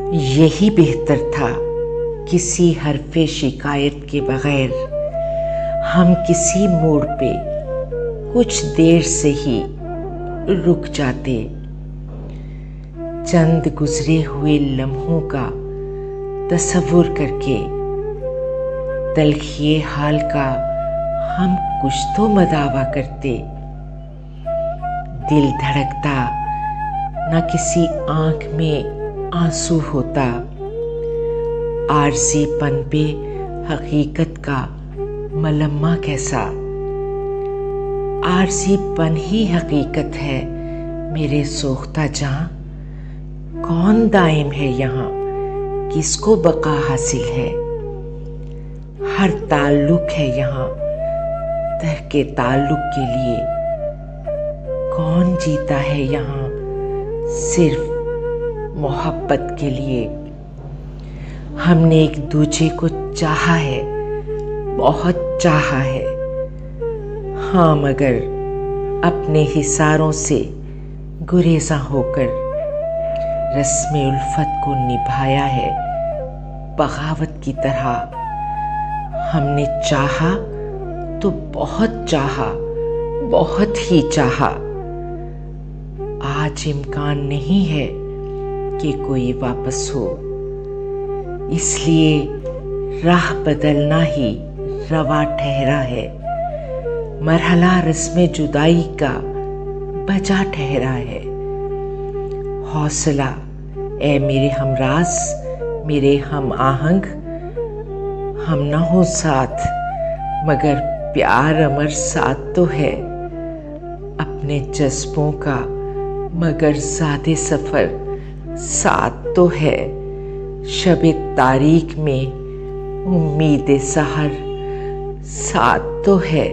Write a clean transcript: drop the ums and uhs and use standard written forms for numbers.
यही बेहतर था किसी हरफे शिकायत के बगैर हम किसी मोड़ पे कुछ देर से ही रुक जाते। चंद गुजरे हुए लम्हों का तसव्वुर करके तलखिए हाल का हम कुछ तो मदावा करते। दिल धड़कता, न किसी आंख में आंसू होता। आरज़ीपन पे हकीकत का मलम्मा कैसा। आरज़ीपन ही हकीकत है मेरे सोख्ता जहां। कौन दायम है यहाँ, किसको बका हासिल है। हर ताल्लुक है यहाँ तहके ताल्लुक के लिए। कौन जीता है यहाँ सिर्फ मोहब्बत के लिए। हमने एक दूजे को चाहा है, बहुत चाहा है। हाँ, मगर अपने हिसारों से गुरेज़ा होकर रस्म उल्फत को निभाया है बगावत की तरह। हमने चाहा तो बहुत चाहा, बहुत ही चाहा। आज इम्कान नहीं है कि कोई वापस हो, इसलिए राह बदलना ही रवा ठहरा है। मरहला रस्म जुदाई का बजा ठहरा है। हौसला ए मेरे हमराज, मेरे हम आहंग। हम ना हो साथ मगर प्यार अमर साथ तो है। अपने जज्बों का मगर ज़ादे सफ़र साथ तो है। शबे तारीख में उम्मीद सहर साथ तो है।